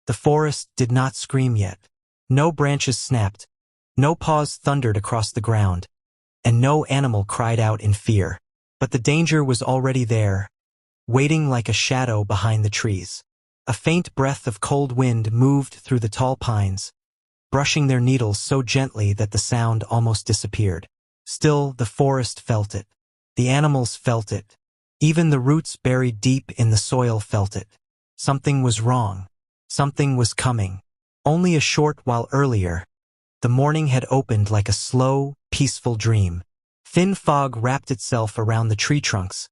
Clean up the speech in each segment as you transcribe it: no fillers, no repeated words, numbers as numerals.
The forest did not scream yet. No branches snapped, no paws thundered across the ground, and no animal cried out in fear. But the danger was already there, waiting like a shadow behind the trees. A faint breath of cold wind moved through the tall pines, brushing their needles so gently that the sound almost disappeared. Still, the forest felt it. The animals felt it. Even the roots buried deep in the soil felt it. Something was wrong. Something was coming. Only a short while earlier, the morning had opened like a slow, peaceful dream. Thin fog wrapped itself around the tree trunks,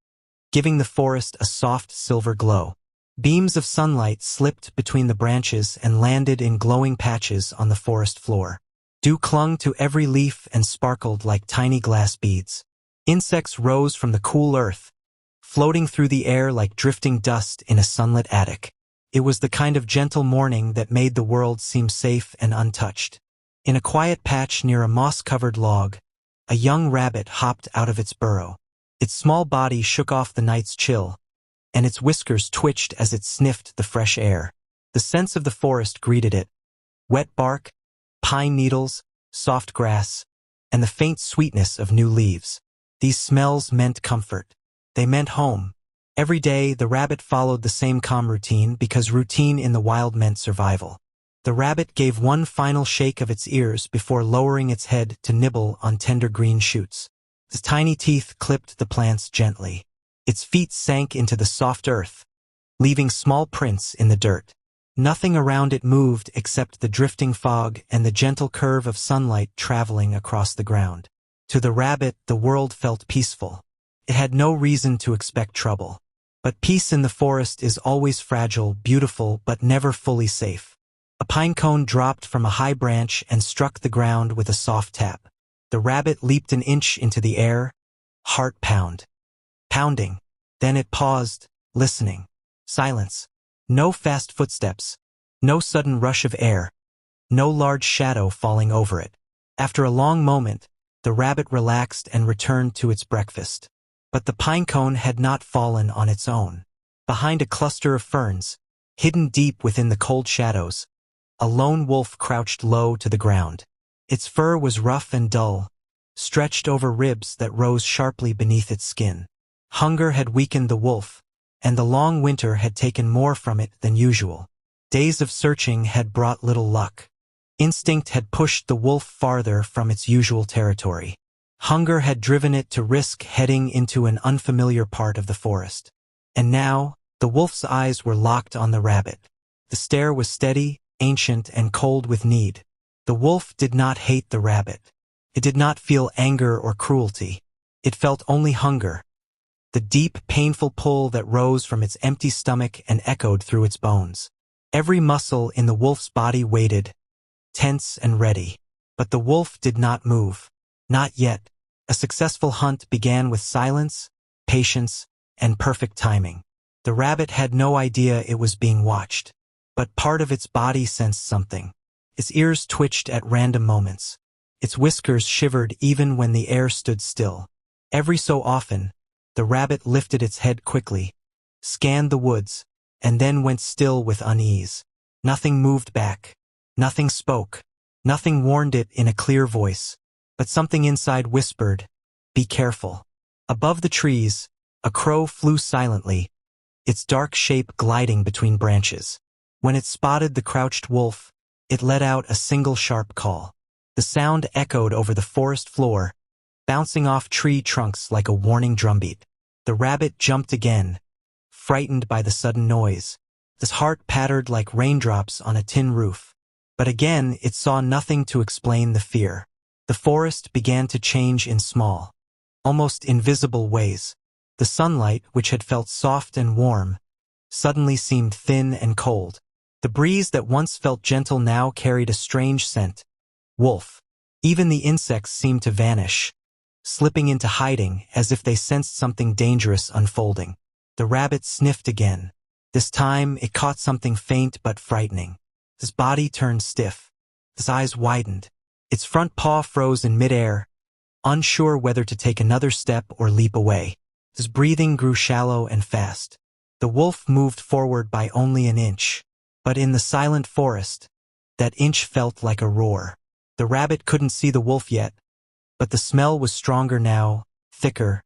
giving the forest a soft silver glow. Beams of sunlight slipped between the branches and landed in glowing patches on the forest floor. Dew clung to every leaf and sparkled like tiny glass beads. Insects rose from the cool earth, floating through the air like drifting dust in a sunlit attic. It was the kind of gentle morning that made the world seem safe and untouched. In a quiet patch near a moss-covered log, a young rabbit hopped out of its burrow. Its small body shook off the night's chill, and its whiskers twitched as it sniffed the fresh air. The scents of the forest greeted it: wet bark, pine needles, soft grass, and the faint sweetness of new leaves. These smells meant comfort. They meant home. Every day, the rabbit followed the same calm routine because routine in the wild meant survival. The rabbit gave one final shake of its ears before lowering its head to nibble on tender green shoots. Its tiny teeth clipped the plants gently. Its feet sank into the soft earth, leaving small prints in the dirt. Nothing around it moved except the drifting fog and the gentle curve of sunlight traveling across the ground. To the rabbit, the world felt peaceful. It had no reason to expect trouble. But peace in the forest is always fragile, beautiful, but never fully safe. A pine cone dropped from a high branch and struck the ground with a soft tap. The rabbit leaped an inch into the air, heart pounding. Then it paused, listening. Silence. No fast footsteps. No sudden rush of air. No large shadow falling over it. After a long moment, the rabbit relaxed and returned to its breakfast. But the pine cone had not fallen on its own. Behind a cluster of ferns, hidden deep within the cold shadows, a lone wolf crouched low to the ground. Its fur was rough and dull, stretched over ribs that rose sharply beneath its skin. Hunger had weakened the wolf, and the long winter had taken more from it than usual. Days of searching had brought little luck. Instinct had pushed the wolf farther from its usual territory. Hunger had driven it to risk heading into an unfamiliar part of the forest. And now, the wolf's eyes were locked on the rabbit. The stare was steady, ancient, and cold with need. The wolf did not hate the rabbit. It did not feel anger or cruelty. It felt only hunger, the deep, painful pull that rose from its empty stomach and echoed through its bones. Every muscle in the wolf's body waited, tense and ready. But the wolf did not move. Not yet. A successful hunt began with silence, patience, and perfect timing. The rabbit had no idea it was being watched, but part of its body sensed something. Its ears twitched at random moments. Its whiskers shivered even when the air stood still. Every so often, the rabbit lifted its head quickly, scanned the woods, and then went still with unease. Nothing moved back. Nothing spoke. Nothing warned it in a clear voice. But something inside whispered, "Be careful." Above the trees, a crow flew silently, its dark shape gliding between branches. When it spotted the crouched wolf, it let out a single sharp call. The sound echoed over the forest floor, bouncing off tree trunks like a warning drumbeat. The rabbit jumped again, frightened by the sudden noise. His heart pattered like raindrops on a tin roof. But again it saw nothing to explain the fear. The forest began to change in small, almost invisible ways. The sunlight, which had felt soft and warm, suddenly seemed thin and cold. The breeze that once felt gentle now carried a strange scent. Wolf. Even the insects seemed to vanish, slipping into hiding as if they sensed something dangerous unfolding. The rabbit sniffed again. This time it caught something faint but frightening. His body turned stiff. His eyes widened. Its front paw froze in midair, unsure whether to take another step or leap away. His breathing grew shallow and fast. The wolf moved forward by only an inch. But in the silent forest, that inch felt like a roar. The rabbit couldn't see the wolf yet, but the smell was stronger now, thicker,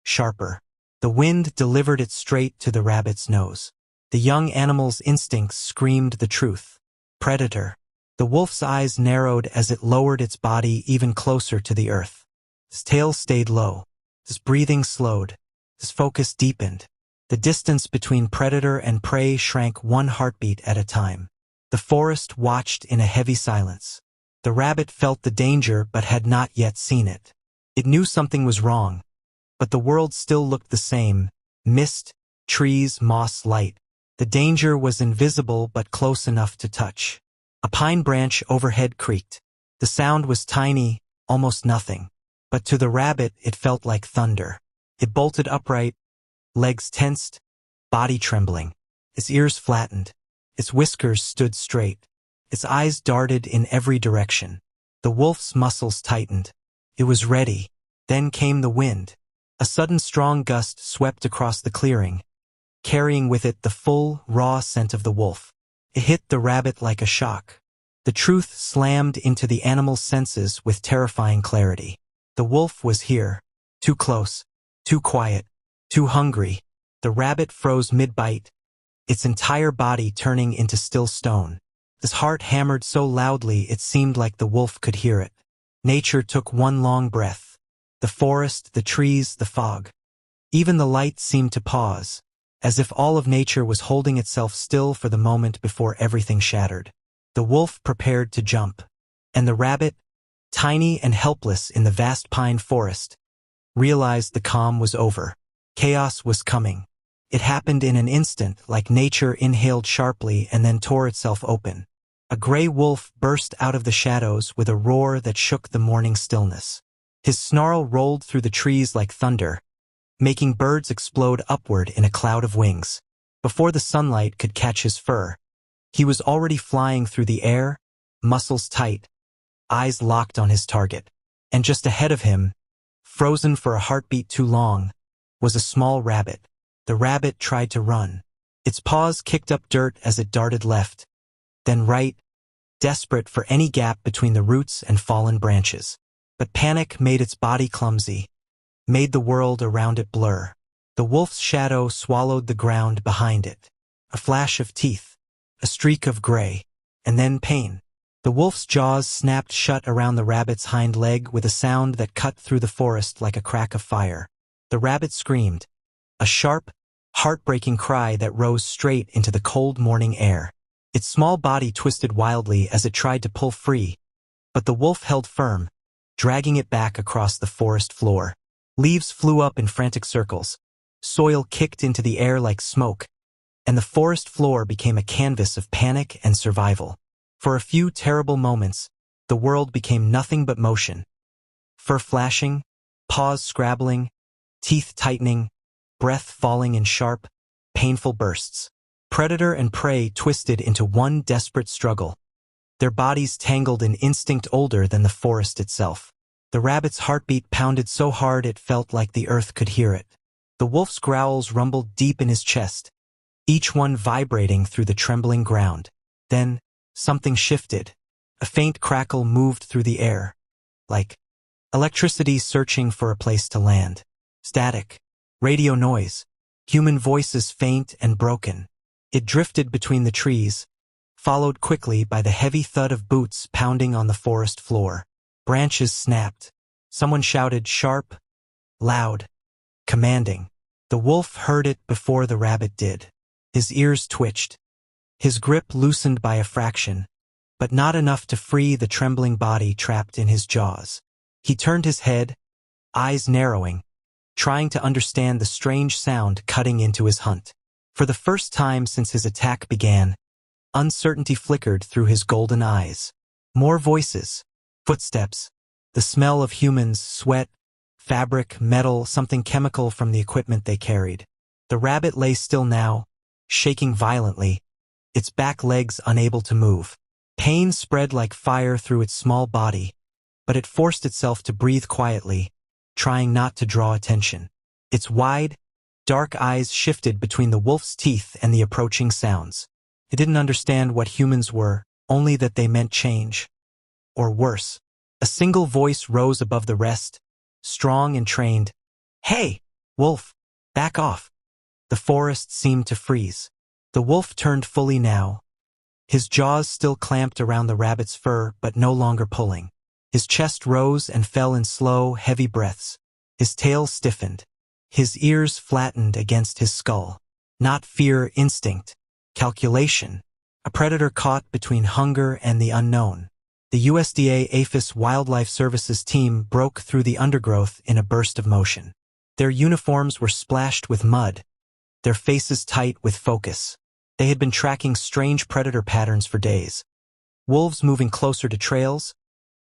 sharper. The wind delivered it straight to the rabbit's nose. The young animal's instincts screamed the truth. Predator. The wolf's eyes narrowed as it lowered its body even closer to the earth. His tail stayed low. His breathing slowed. His focus deepened. The distance between predator and prey shrank one heartbeat at a time. The forest watched in a heavy silence. The rabbit felt the danger but had not yet seen it. It knew something was wrong, but the world still looked the same: mist, trees, moss, light. The danger was invisible but close enough to touch. A pine branch overhead creaked. The sound was tiny, almost nothing. But to the rabbit it felt like thunder. It bolted upright, legs tensed, body trembling. Its ears flattened. Its whiskers stood straight. Its eyes darted in every direction. The wolf's muscles tightened. It was ready. Then came the wind. A sudden strong gust swept across the clearing, carrying with it the full, raw scent of the wolf. It hit the rabbit like a shock. The truth slammed into the animal's senses with terrifying clarity. The wolf was here. Too close. Too quiet. Too hungry. The rabbit froze mid-bite, its entire body turning into still stone. His heart hammered so loudly it seemed like the wolf could hear it. Nature took one long breath. The forest, the trees, the fog. Even the light seemed to pause, as if all of nature was holding itself still for the moment before everything shattered. The wolf prepared to jump, and the rabbit, tiny and helpless in the vast pine forest, realized the calm was over. Chaos was coming. It happened in an instant, like nature inhaled sharply and then tore itself open. A gray wolf burst out of the shadows with a roar that shook the morning stillness. His snarl rolled through the trees like thunder, making birds explode upward in a cloud of wings. Before the sunlight could catch his fur, he was already flying through the air, muscles tight, eyes locked on his target. And just ahead of him, frozen for a heartbeat too long, was a small rabbit. The rabbit tried to run. Its paws kicked up dirt as it darted left, then right, desperate for any gap between the roots and fallen branches. But panic made its body clumsy, made the world around it blur. The wolf's shadow swallowed the ground behind it. A flash of teeth, a streak of gray, and then pain. The wolf's jaws snapped shut around the rabbit's hind leg with a sound that cut through the forest like a crack of fire. The rabbit screamed, a sharp, heartbreaking cry that rose straight into the cold morning air. Its small body twisted wildly as it tried to pull free, but the wolf held firm, dragging it back across the forest floor. Leaves flew up in frantic circles. Soil kicked into the air like smoke, and the forest floor became a canvas of panic and survival. For a few terrible moments, the world became nothing but motion. Fur flashing, paws scrabbling, teeth tightening, breath falling in sharp, painful bursts. Predator and prey twisted into one desperate struggle, their bodies tangled in instinct older than the forest itself. The rabbit's heartbeat pounded so hard it felt like the earth could hear it. The wolf's growls rumbled deep in his chest, each one vibrating through the trembling ground. Then, something shifted. A faint crackle moved through the air, like electricity searching for a place to land. Static, radio noise, human voices faint and broken. It drifted between the trees, followed quickly by the heavy thud of boots pounding on the forest floor. Branches snapped. Someone shouted sharp, loud, commanding. The wolf heard it before the rabbit did. His ears twitched. His grip loosened by a fraction, but not enough to free the trembling body trapped in his jaws. He turned his head, eyes narrowing, trying to understand the strange sound cutting into his hunt. For the first time since his attack began, uncertainty flickered through his golden eyes. More voices, footsteps, the smell of humans, sweat, fabric, metal, something chemical from the equipment they carried. The rabbit lay still now, shaking violently, its back legs unable to move. Pain spread like fire through its small body, but it forced itself to breathe quietly, trying not to draw attention. Its wide, dark eyes shifted between the wolf's teeth and the approaching sounds. It didn't understand what humans were, only that they meant change. Or worse. A single voice rose above the rest, strong and trained. "Hey, wolf, back off." The forest seemed to freeze. The wolf turned fully now. His jaws still clamped around the rabbit's fur, but no longer pulling. His chest rose and fell in slow, heavy breaths. His tail stiffened. His ears flattened against his skull. Not fear, instinct. Calculation. A predator caught between hunger and the unknown. The USDA APHIS Wildlife Services team broke through the undergrowth in a burst of motion. Their uniforms were splashed with mud, their faces tight with focus. They had been tracking strange predator patterns for days. Wolves moving closer to trails,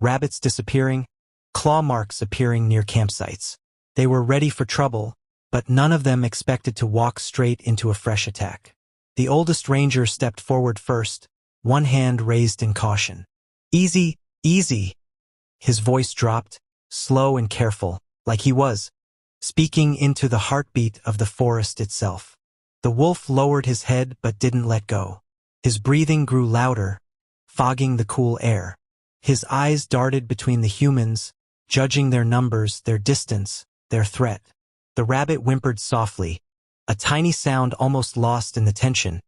rabbits disappearing, claw marks appearing near campsites. They were ready for trouble, but none of them expected to walk straight into a fresh attack. The oldest ranger stepped forward first, one hand raised in caution. "Easy, easy." His voice dropped, slow and careful, like he was speaking into the heartbeat of the forest itself. The wolf lowered his head but didn't let go. His breathing grew louder, fogging the cool air. His eyes darted between the humans, judging their numbers, their distance, their threat. The rabbit whimpered softly, a tiny sound almost lost in the tension,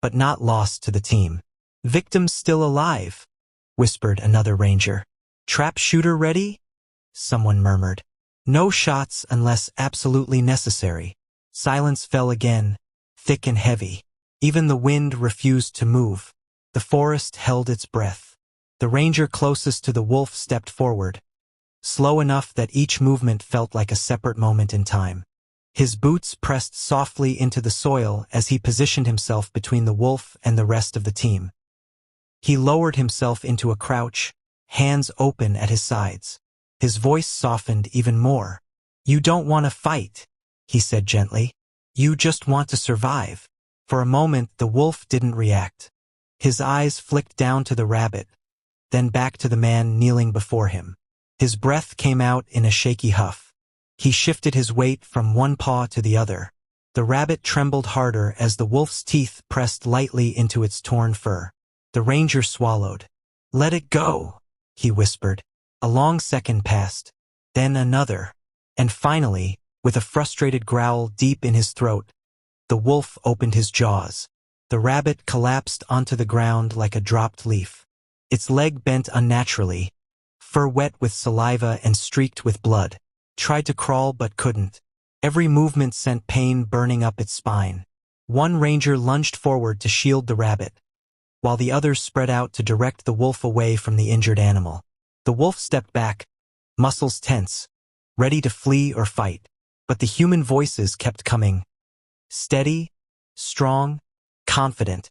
but not lost to the team. "Victim's still alive," whispered another ranger. "Trap shooter ready?" someone murmured. "No shots unless absolutely necessary." Silence fell again, thick and heavy. Even the wind refused to move. The forest held its breath. The ranger closest to the wolf stepped forward, slow enough that each movement felt like a separate moment in time. His boots pressed softly into the soil as he positioned himself between the wolf and the rest of the team. He lowered himself into a crouch, hands open at his sides. His voice softened even more. "You don't want to fight," he said gently. "You just want to survive." For a moment, the wolf didn't react. His eyes flicked down to the rabbit, then back to the man kneeling before him. His breath came out in a shaky huff. He shifted his weight from one paw to the other. The rabbit trembled harder as the wolf's teeth pressed lightly into its torn fur. The ranger swallowed. "Let it go," he whispered. A long second passed, then another, and finally, with a frustrated growl deep in his throat, the wolf opened his jaws. The rabbit collapsed onto the ground like a dropped leaf. Its leg bent unnaturally, fur wet with saliva and streaked with blood. Tried to crawl but couldn't. Every movement sent pain burning up its spine. One ranger lunged forward to shield the rabbit, while the others spread out to direct the wolf away from the injured animal. The wolf stepped back, muscles tense, ready to flee or fight, but the human voices kept coming. Steady, strong, confident,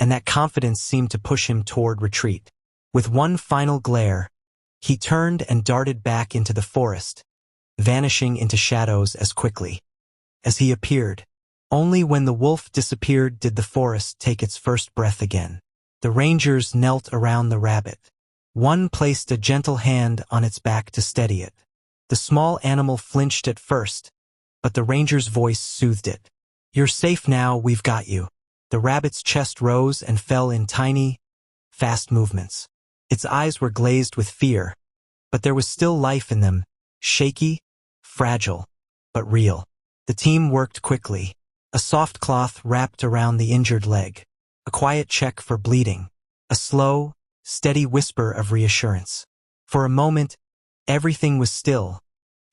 and that confidence seemed to push him toward retreat. With one final glare, he turned and darted back into the forest, vanishing into shadows as quickly as he appeared. Only when the wolf disappeared did the forest take its first breath again. The rangers knelt around the rabbit. One placed a gentle hand on its back to steady it. The small animal flinched at first, but the ranger's voice soothed it. "You're safe now, we've got you." The rabbit's chest rose and fell in tiny, fast movements. Its eyes were glazed with fear, but there was still life in them, shaky, fragile, but real. The team worked quickly. A soft cloth wrapped around the injured leg. A quiet check for bleeding. A slow, steady whisper of reassurance. For a moment, everything was still,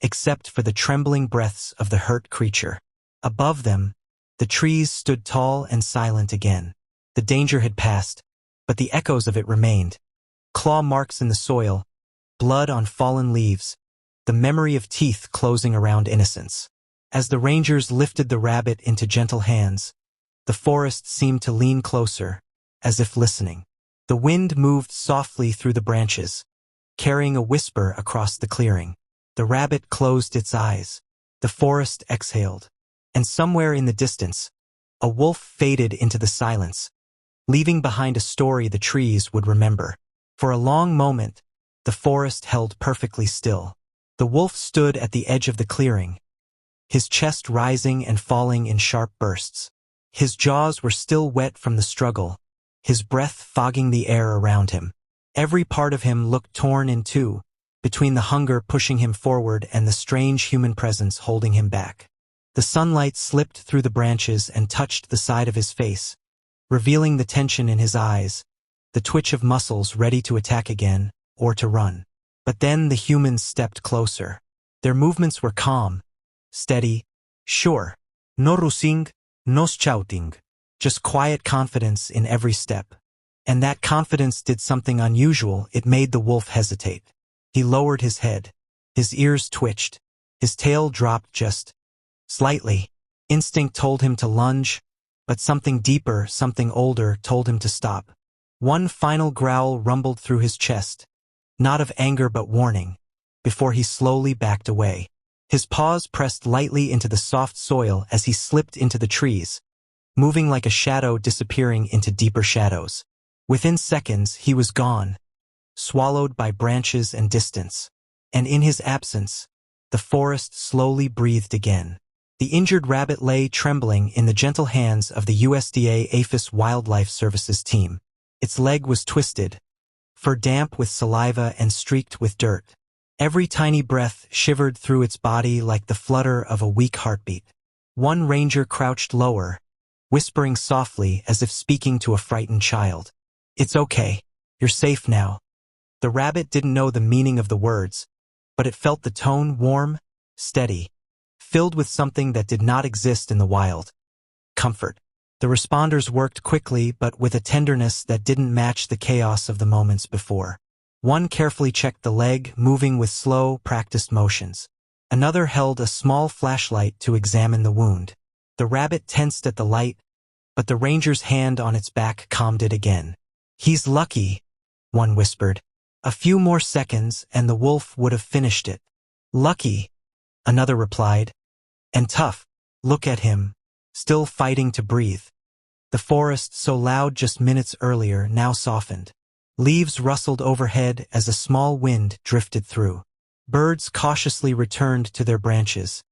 except for the trembling breaths of the hurt creature. Above them, the trees stood tall and silent again. The danger had passed, but the echoes of it remained. Claw marks in the soil, blood on fallen leaves, the memory of teeth closing around innocence. As the rangers lifted the rabbit into gentle hands, the forest seemed to lean closer, as if listening. The wind moved softly through the branches, carrying a whisper across the clearing. The rabbit closed its eyes. The forest exhaled. And somewhere in the distance, a wolf faded into the silence, leaving behind a story the trees would remember. For a long moment, the forest held perfectly still. The wolf stood at the edge of the clearing, his chest rising and falling in sharp bursts. His jaws were still wet from the struggle, his breath fogging the air around him. Every part of him looked torn in two, between the hunger pushing him forward and the strange human presence holding him back. The sunlight slipped through the branches and touched the side of his face, revealing the tension in his eyes, the twitch of muscles ready to attack again, or to run. But then the humans stepped closer. Their movements were calm, steady, sure. No rusing, no shouting. Just quiet confidence in every step. And that confidence did something unusual. It made the wolf hesitate. He lowered his head. His ears twitched. His tail dropped just slightly. Instinct told him to lunge, but something deeper, something older, told him to stop. One final growl rumbled through his chest, not of anger but warning, before he slowly backed away. His paws pressed lightly into the soft soil as he slipped into the trees, moving like a shadow disappearing into deeper shadows. Within seconds, he was gone, swallowed by branches and distance. And in his absence, the forest slowly breathed again. The injured rabbit lay trembling in the gentle hands of the USDA APHIS Wildlife Services team. Its leg was twisted, fur damp with saliva and streaked with dirt. Every tiny breath shivered through its body like the flutter of a weak heartbeat. One ranger crouched lower, whispering softly as if speaking to a frightened child. "It's okay. You're safe now." The rabbit didn't know the meaning of the words, but it felt the tone warm, steady, filled with something that did not exist in the wild. Comfort. The responders worked quickly but with a tenderness that didn't match the chaos of the moments before. One carefully checked the leg, moving with slow, practiced motions. Another held a small flashlight to examine the wound. The rabbit tensed at the light, but the ranger's hand on its back calmed it again. "He's lucky," one whispered. "A few more seconds and the wolf would have finished it." "Lucky," another replied. "And tough. Look at him, still fighting to breathe." The forest, so loud just minutes earlier, now softened. Leaves rustled overhead as a small wind drifted through. Birds cautiously returned to their branches,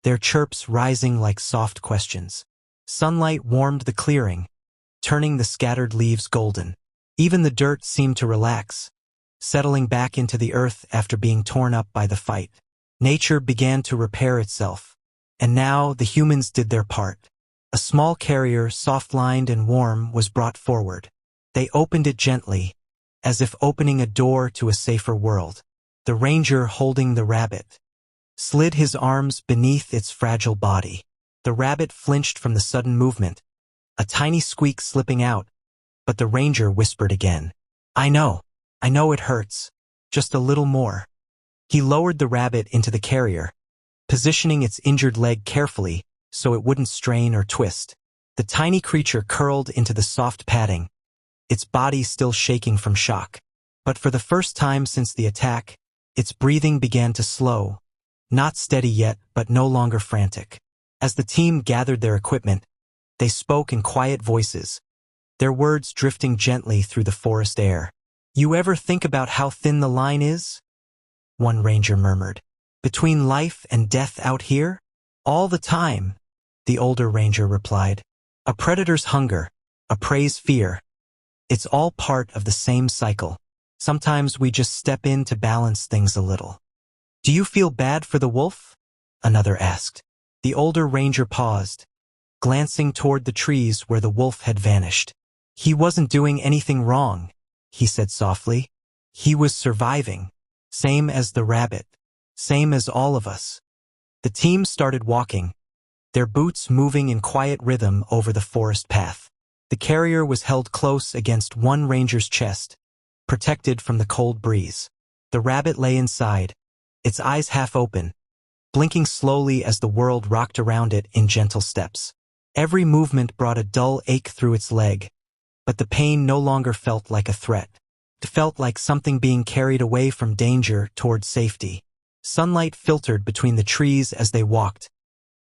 their chirps rising like soft questions. Sunlight warmed the clearing, turning the scattered leaves golden. Even the dirt seemed to relax, settling back into the earth after being torn up by the fight. Nature began to repair itself. And now the humans did their part. A small carrier, soft-lined and warm, was brought forward. They opened it gently, as if opening a door to a safer world. The ranger, holding the rabbit, slid his arms beneath its fragile body. The rabbit flinched from the sudden movement, a tiny squeak slipping out, but the ranger whispered again. I know it hurts. Just a little more." He lowered the rabbit into the carrier, positioning its injured leg carefully so it wouldn't strain or twist. The tiny creature curled into the soft padding, its body still shaking from shock. But for the first time since the attack, its breathing began to slow, not steady yet, but no longer frantic. As the team gathered their equipment, they spoke in quiet voices, their words drifting gently through the forest air. "You ever think about how thin the line is?" one ranger murmured. "Between life and death out here?" "All the time," the older ranger replied. "A predator's hunger, a prey's fear. It's all part of the same cycle. Sometimes we just step in to balance things a little." "Do you feel bad for the wolf?" another asked. The older ranger paused, glancing toward the trees where the wolf had vanished. "He wasn't doing anything wrong," he said softly. "He was surviving, same as the rabbit, same as all of us." The team started walking, their boots moving in quiet rhythm over the forest path. The carrier was held close against one ranger's chest, protected from the cold breeze. The rabbit lay inside, its eyes half open, blinking slowly as the world rocked around it in gentle steps. Every movement brought a dull ache through its leg, but the pain no longer felt like a threat. It felt like something being carried away from danger toward safety. Sunlight filtered between the trees as they walked,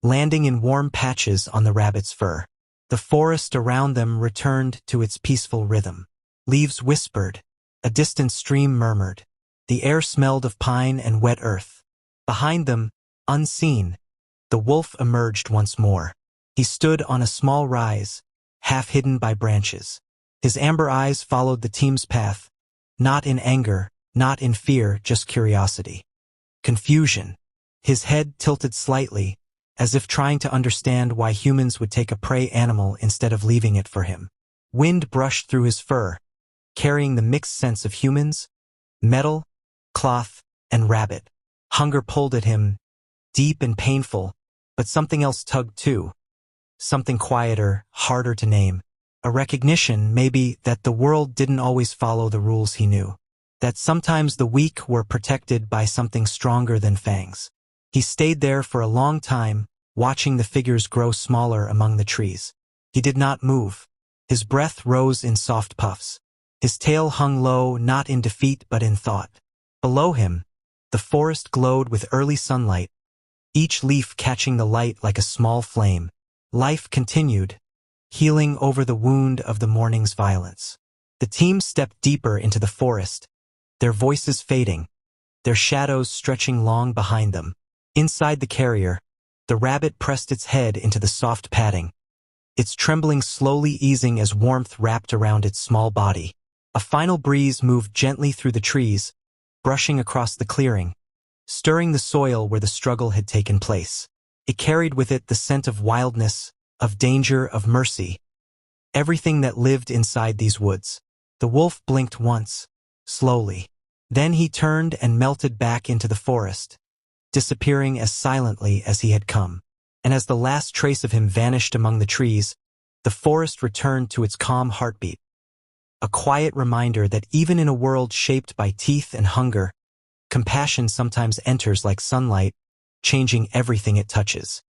landing in warm patches on the rabbit's fur. The forest around them returned to its peaceful rhythm. Leaves whispered, a distant stream murmured. The air smelled of pine and wet earth. Behind them, unseen, the wolf emerged once more. He stood on a small rise, half hidden by branches. His amber eyes followed the team's path, not in anger, not in fear, just curiosity. Confusion. His head tilted slightly, as if trying to understand why humans would take a prey animal instead of leaving it for him. Wind brushed through his fur, carrying the mixed scents of humans, metal, cloth, and rabbit. Hunger pulled at him, deep and painful, but something else tugged too. Something quieter, harder to name. A recognition, maybe, that the world didn't always follow the rules he knew. That sometimes the weak were protected by something stronger than fangs. He stayed there for a long time, watching the figures grow smaller among the trees. He did not move. His breath rose in soft puffs. His tail hung low, not in defeat but in thought. Below him, the forest glowed with early sunlight, each leaf catching the light like a small flame. Life continued, healing over the wound of the morning's violence. The team stepped deeper into the forest, their voices fading, their shadows stretching long behind them. Inside the carrier, the rabbit pressed its head into the soft padding, its trembling slowly easing as warmth wrapped around its small body. A final breeze moved gently through the trees, brushing across the clearing, stirring the soil where the struggle had taken place. It carried with it the scent of wildness, of danger, of mercy. Everything that lived inside these woods. The wolf blinked once, slowly. Then he turned and melted back into the forest, disappearing as silently as he had come. And as the last trace of him vanished among the trees, the forest returned to its calm heartbeat. A quiet reminder that even in a world shaped by teeth and hunger, compassion sometimes enters like sunlight, changing everything it touches.